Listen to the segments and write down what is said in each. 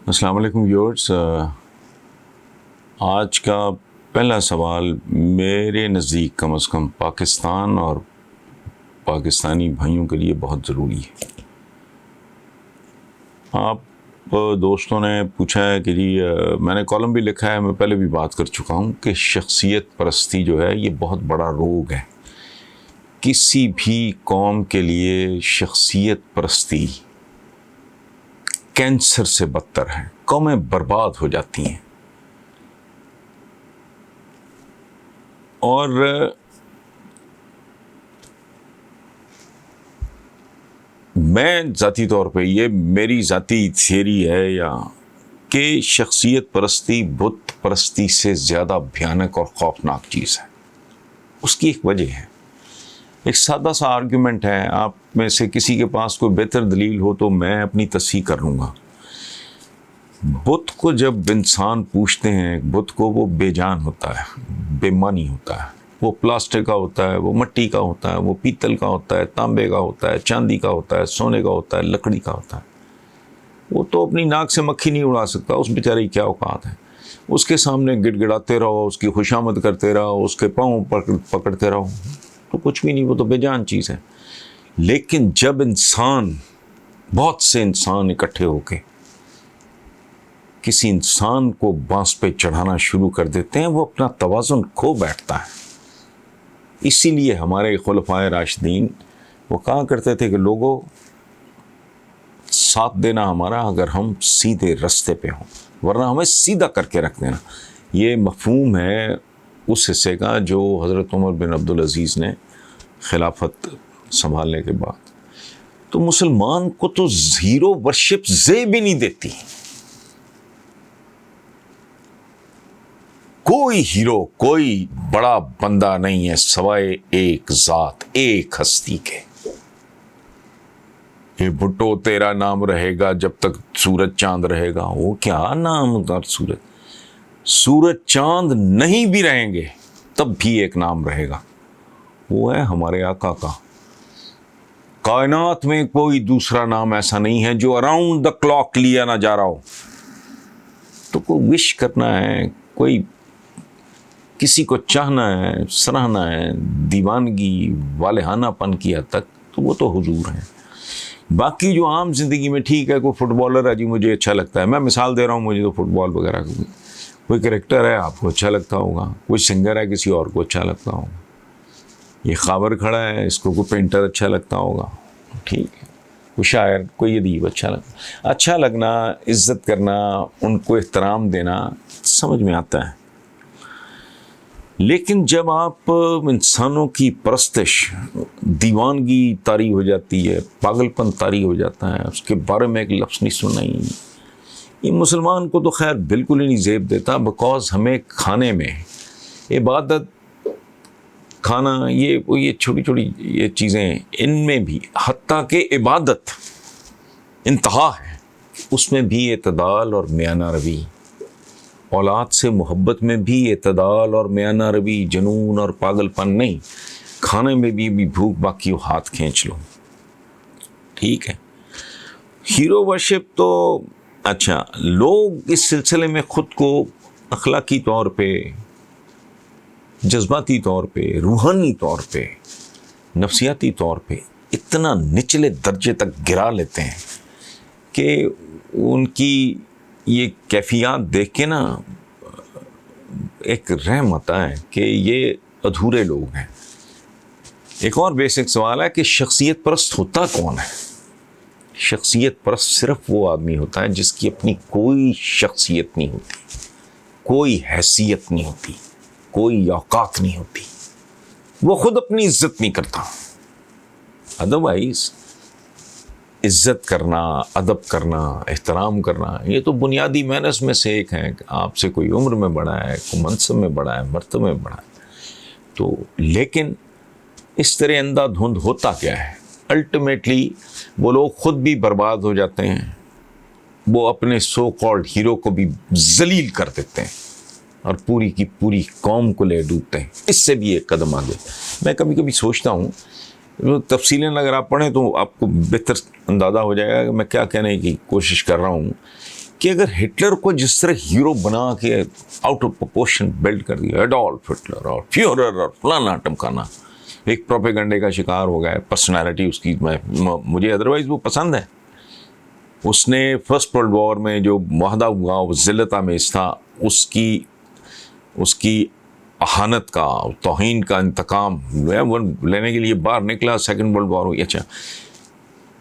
السلام علیکم ویورز. آج کا پہلا سوال میرے نزدیک کم از کم پاکستان اور پاکستانی بھائیوں کے لیے بہت ضروری ہے. آپ دوستوں نے پوچھا ہے کہ جی میں نے کالم بھی لکھا ہے, میں پہلے بھی بات کر چکا ہوں کہ شخصیت پرستی جو ہے یہ بہت بڑا روگ ہے. کسی بھی قوم کے لیے شخصیت پرستی کینسر سے بدتر ہے. قومیں برباد ہو جاتی ہیں. اور میں ذاتی طور پہ, یہ میری ذاتی تھیوری ہے یا کہ شخصیت پرستی بت پرستی سے زیادہ بھیانک اور خوفناک چیز ہے. اس کی ایک وجہ ہے, ایک سادہ سا آرگیومنٹ ہے. آپ میں سے کسی کے پاس کوئی بہتر دلیل ہو تو میں اپنی تصحیح کر لوں گا. بت کو جب انسان پوچھتے ہیں بت کو, وہ بے جان ہوتا ہے, بے معنی ہوتا ہے. وہ پلاسٹک کا ہوتا ہے, وہ مٹی کا ہوتا ہے, وہ پیتل کا ہوتا ہے, تانبے کا ہوتا ہے, چاندی کا ہوتا ہے, سونے کا ہوتا ہے, لکڑی کا ہوتا ہے. وہ تو اپنی ناک سے مکھی نہیں اڑا سکتا. اس بیچارے کی کیا اوقات ہے. اس کے سامنے گڑ گڑاتے رہو, اس کی خوشامد کرتے رہو, اس کے پاؤں پکڑتے رہو, تو کچھ بھی نہیں, وہ تو بے جان چیز ہے. لیکن جب انسان, بہت سے انسان اکٹھے ہو کے کسی انسان کو بانس پہ چڑھانا شروع کر دیتے ہیں, وہ اپنا توازن کھو بیٹھتا ہے. اسی لیے ہمارے خلفائے راشدین وہ کہا کرتے تھے کہ لوگوں ساتھ دینا ہمارا اگر ہم سیدھے رستے پہ ہوں, ورنہ ہمیں سیدھا کر کے رکھ دینا. یہ مفہوم ہے اس حصے کا جو حضرت عمر بن عبدالعزیز نے خلافت سنبھالنے کے بعد. تو مسلمان کو تو ہیرو ورشپ زیب بھی نہیں دیتی. کوئی ہیرو, کوئی بڑا بندہ نہیں ہے سوائے ایک ذات, ایک ہستی کے. یہ بھٹو تیرا نام رہے گا جب تک سورج چاند رہے گا. وہ کیا نام ہوتا, سورج چاند نہیں بھی رہیں گے تب بھی ایک نام رہے گا, وہ ہے ہمارے آقا کا. کائنات میں کوئی دوسرا نام ایسا نہیں ہے جو اراؤنڈ دا کلاک لیا نہ جا رہا ہو. تو کوئی وش کرنا ہے, کوئی کسی کو چاہنا ہے, سراہنا ہے, دیوانگی والہانہ پن کی حد تک, تو وہ تو حضور ہیں. باقی جو عام زندگی میں ٹھیک ہے, کوئی فٹ بالر ہے جی مجھے اچھا لگتا ہے, میں مثال دے رہا ہوں, مجھے تو فٹ بال وغیرہ کوئی کریکٹر ہے آپ کو اچھا لگتا ہوگا, کوئی سنگر ہے کسی اور کو اچھا لگتا ہوگا, یہ خاور کھڑا ہے اس کو کوئی پینٹر اچھا لگتا ہوگا, ٹھیک ہے, کوئی شاعر, کوئی ادیب اچھا لگنا, عزت کرنا, ان کو احترام دینا سمجھ میں آتا ہے. لیکن جب آپ انسانوں کی پرستش, دیوانگی طاری ہو جاتی ہے, پاگل پن طاری ہو جاتا ہے, اس کے بارے میں ایک لفظ نہیں سننا ہی, یہ مسلمان کو تو خیر بالکل ہی نہیں زیب دیتا. بیکاز ہمیں کھانے میں عبادت, کھانا, یہ چھوٹی چھوٹی یہ چیزیں, ان میں بھی حتیٰ کہ عبادت انتہا ہے, اس میں بھی اعتدال اور میانہ روی. اولاد سے محبت میں بھی اعتدال اور میانہ روی, جنون اور پاگل پن نہیں. کھانے میں بھی بھوک باقی ہو ہاتھ کھینچ لو, ٹھیک ہے. ہیرو ورشپ تو اچھا, لوگ اس سلسلے میں خود کو اخلاقی طور پہ, جذباتی طور پہ, روحانی طور پہ, نفسیاتی طور پہ اتنا نچلے درجے تک گرا لیتے ہیں کہ ان کی یہ کیفیات دیکھ کے نا ایک رحم آتا ہے کہ یہ ادھورے لوگ ہیں. ایک اور بیسک سوال ہے کہ شخصیت پرست ہوتا کون ہے؟ شخصیت پرست صرف وہ آدمی ہوتا ہے جس کی اپنی کوئی شخصیت نہیں ہوتی, کوئی حیثیت نہیں ہوتی, کوئی اوقات نہیں ہوتی, وہ خود اپنی عزت نہیں کرتا. ادروائز عزت کرنا, ادب کرنا, احترام کرنا, یہ تو بنیادی مینرز میں سے ایک ہے. آپ سے کوئی عمر میں بڑا ہے, کوئی منصب میں بڑا ہے, مرتبہ میں بڑا ہے, تو لیکن اس طرح اندھا دھند ہوتا کیا ہے؟ الٹیمیٹلی وہ لوگ خود بھی برباد ہو جاتے ہیں, وہ اپنے سو کالڈ ہیرو کو بھی ذلیل کر دیتے ہیں اور پوری کی پوری قوم کو لے ڈوبتے ہیں. اس سے بھی ایک قدم آگے. میں کبھی کبھی سوچتا ہوں, تفصیلیں اگر آپ پڑھیں تو آپ کو بہتر اندازہ ہو جائے گا کہ میں کیا کہنے کی کوشش کر رہا ہوں, کہ اگر ہٹلر کو جس طرح ہیرو بنا کے آؤٹ آف پروپورشن بلڈ کر دیا، ایڈولف ہٹلر اور فیورر اور فلانا ٹمکانا، ایک پروپیگنڈے کا شکار ہو گیا ہے، پرسنالٹی اس کی مجھے ادروائز وہ پسند ہے. اس نے فرسٹ ورلڈ وار میں جو معاہدہ ہوا وہ ذلت آمیز تھا، اس کی اہانت کا، توہین کا انتقام وہ لینے کے لیے باہر نکلا. سیکنڈ ورلڈ وار ہوئی. اچھا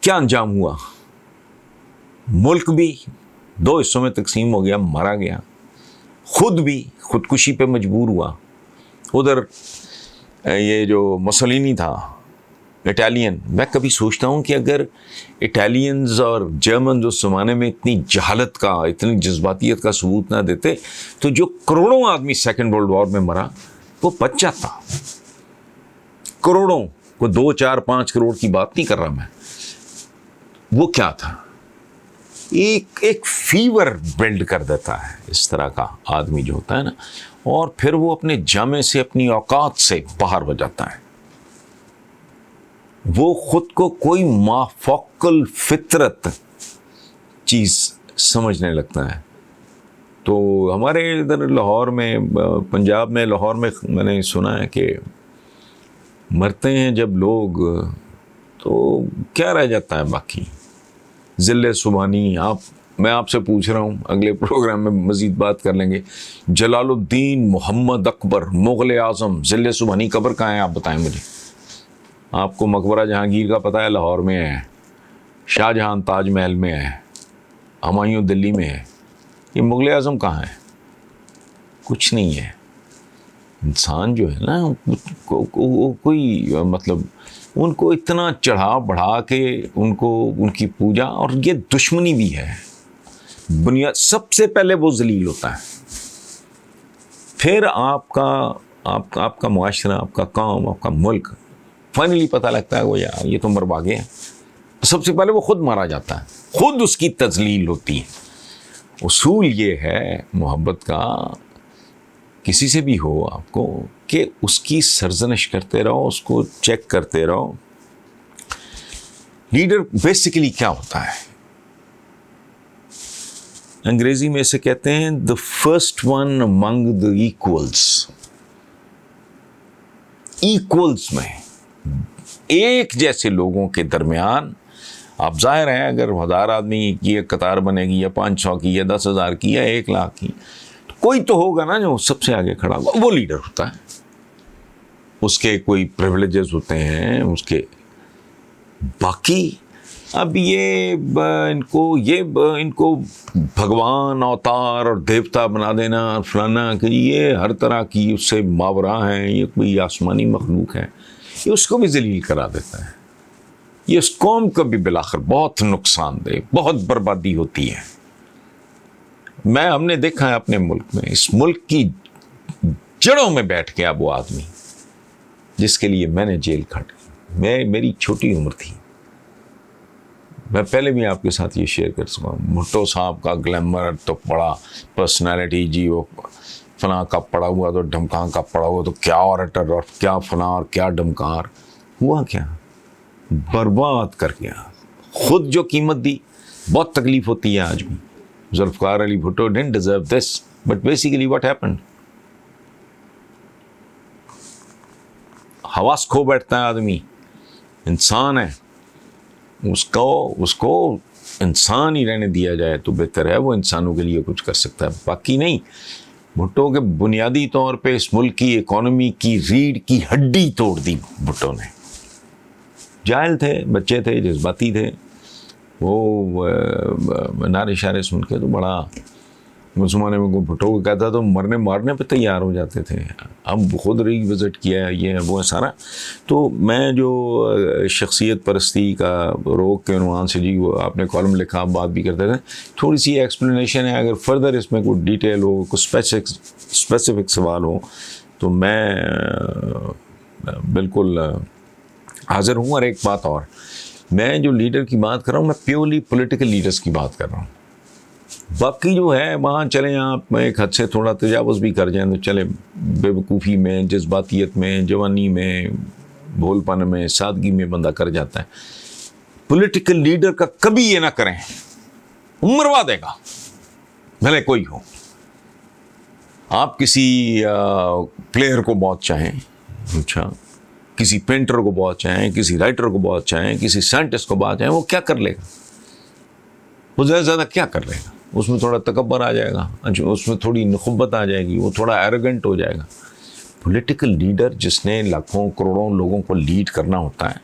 کیا انجام ہوا؟ ملک بھی 2 حصوں میں تقسیم ہو گیا، مارا گیا، خود بھی خودکشی پہ مجبور ہوا. ادھر یہ جو مسولینی تھا اٹالین، میں کبھی سوچتا ہوں کہ اگر اٹالینز اور جرمنز اس زمانے میں اتنی جہالت کا، اتنی جذباتیت کا ثبوت نہ دیتے تو جو کروڑوں آدمی سیکنڈ ورلڈ وار میں مرا وہ بچ جاتا. کروڑوں کو 2 4 5 کروڑ کی بات نہیں کر رہا میں. وہ کیا تھا؟ ایک فیور بلڈ کر دیتا ہے اس طرح کا آدمی جو ہوتا ہے نا، اور پھر وہ اپنے جامے سے، اپنی اوقات سے باہر ہو جاتا ہے. وہ خود کو کوئی مافوق الفطرت چیز سمجھنے لگتا ہے. تو ہمارے ادھر لاہور میں، پنجاب میں، لاہور میں نے سنا ہے کہ مرتے ہیں جب لوگ تو کیا رہ جاتا ہے باقی؟ ذل سبحانی. میں آپ سے پوچھ رہا ہوں، اگلے پروگرام میں مزید بات کر لیں گے. جلال الدین محمد اکبر مغل اعظم ذل سبحانی قبر کہاں ہے؟ آپ بتائیں مجھے. آپ کو مقبرہ جہانگیر کا پتہ ہے لاہور میں ہے، شاہ جہاں تاج محل میں ہے، ہمایوں دلی میں ہے. یہ مغل اعظم کہاں ہے؟ کچھ نہیں ہے. انسان جو ہے نا کوئی مطلب ان کو اتنا چڑھا بڑھا کے ان کی پوجا، اور یہ دشمنی بھی ہے. بنیاد سب سے پہلے وہ ذلیل ہوتا ہے، پھر آپ کا معاشرہ، آپ کا قوم، آپ کا ملک. فائنلی پتہ لگتا ہے وہ یار یہ تو مروا گیا. سب سے پہلے وہ خود مارا جاتا ہے، خود اس کی تذلیل ہوتی ہے. اصول یہ ہے محبت کا، کسی سے بھی ہو آپ کو، کہ اس کی سرزنش کرتے رہو، اس کو چیک کرتے رہو. لیڈر بیسیکلی کیا ہوتا ہے؟ انگریزی میں اسے کہتے ہیں the first one among the equals. Equals میں، ایک جیسے لوگوں کے درمیان. آپ ظاہر ہے اگر 1000 آدمی کی ایک قطار بنے گی، یا 500 کی، یا 10,000 کی، یا 1,00,000 کی، کوئی تو ہوگا نا جو سب سے آگے کھڑا ہوگا. وہ لیڈر ہوتا ہے. اس کے کوئی پریولیجز ہوتے ہیں اس کے. باقی اب ان کو بھگوان، اوتار اور دیوتا بنا دینا، فلانا کہ یہ ہر طرح کی اس سے ماورا ہیں، یہ کوئی آسمانی مخلوق ہے، یہ اس کو بھی ذلیل کرا دیتا ہے. یہ اس قوم کو بھی بالآخر بہت نقصان دہ، بہت بربادی ہوتی ہے. ہم نے دیکھا ہے اپنے ملک میں، اس ملک کی جڑوں میں بیٹھ گیا وہ آدمی جس کے لیے میں نے جیل کھاٹی. میری چھوٹی عمر تھی. میں پہلے بھی آپ کے ساتھ یہ شیئر کر سکتا ہوں. بھٹو صاحب کا گلیمر تو پڑا، پرسنالٹی جی وہ فلاں کا پڑا ہوا تو ڈھمکان کا پڑا ہوا تو کیا آریٹر اور کیا فلاں اور کیا ڈھمکار. ہوا کیا؟ برباد کر گیا. خود جو قیمت دی، بہت تکلیف ہوتی ہے آج بھی. Zulfiqar Ali Bhutto didn't deserve this, but basically what happened? حواس کھو بیٹھتا ہے آدمی. انسان ہے، اس کو انسان ہی رہنے دیا جائے تو بہتر ہے. وہ انسانوں کے لیے کچھ کر سکتا ہے، باقی نہیں. بھٹو کے بنیادی طور پہ اس ملک کی اکانومی کی ریڑھ کی ہڈی توڑ دی بھٹو نے. جاہل تھے، بچے تھے، جذباتی تھے. وہ نعرے اشارے سن کے تو بڑا، اس زمانے میں کوئی بھٹو کو کہتا تو مارنے پہ تیار ہو جاتے تھے. اب خود ری وزٹ کیا ہے، یہ ہے وہ ہے سارا. تو میں جو شخصیت پرستی کا روگ کے عنوان سے جی وہ آپ نے کالم لکھا، آپ بات بھی کرتے تھے، تھوڑی سی ایکسپلینیشن ہے. اگر فردر اس میں کوئی ڈیٹیل ہو، کوئی اسپیسیفک سوال ہو تو میں بالکل حاضر ہوں. اور ایک بات اور، میں جو لیڈر کی بات کر رہا ہوں، میں پیورلی پولیٹیکل لیڈرز کی بات کر رہا ہوں. باقی جو ہے وہاں چلیں آپ ایک حد سے تھوڑا تجاوز بھی کر جائیں تو چلے، بے وقوفی میں، جذباتیت میں، جوانی میں، بھول پن میں، سادگی میں بندہ کر جاتا ہے. پولیٹیکل لیڈر کا کبھی یہ نہ کریں، مروا دے گا. بھلے کوئی ہو. آپ کسی پلیئر کو بہت چاہیں, اچھا, کسی پینٹر کو بہت چاہیں, کسی رائٹر کو بہت چاہیں, کسی سائنٹسٹ کو بہت چاہیں, وہ کیا کر لے گا؟ وہ زیادہ سے زیادہ کیا کر لے گا؟ اس میں تھوڑا تکبر آ جائے گا, اس میں تھوڑی نخبت آ جائے گی, وہ تھوڑا ایروگنٹ ہو جائے گا. پولیٹیکل لیڈر جس نے لاکھوں کروڑوں لوگوں کو لیڈ کرنا ہوتا ہے,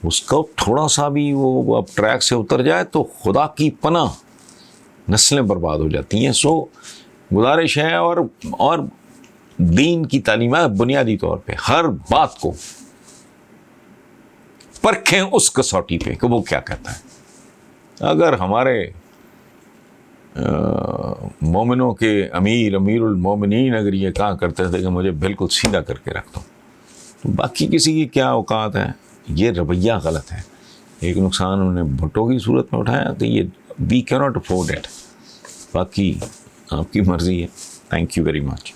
اس کا تھوڑا سا بھی وہ اب ٹریک سے اتر جائے تو خدا کی پناہ نسلیں برباد ہو جاتی ہیں. سو گزارش ہے, اور دین کی تعلیمات بنیادی طور پہ ہر بات کو پرکھیں اس کسوٹی پہ کہ وہ کیا کہتا ہے. اگر ہمارے مومنوں کے امیر المومنین اگر یہ کہا کرتے تھے کہ مجھے بالکل سیدھا کر کے رکھ دو, تو باقی کسی کی کیا اوقات ہے. یہ رویہ غلط ہے. ایک نقصان انہوں نے بھٹو کی صورت میں اٹھایا تو یہ وی کی ناٹ افورڈ اٹ. باقی آپ کی مرضی ہے. Thank you very much.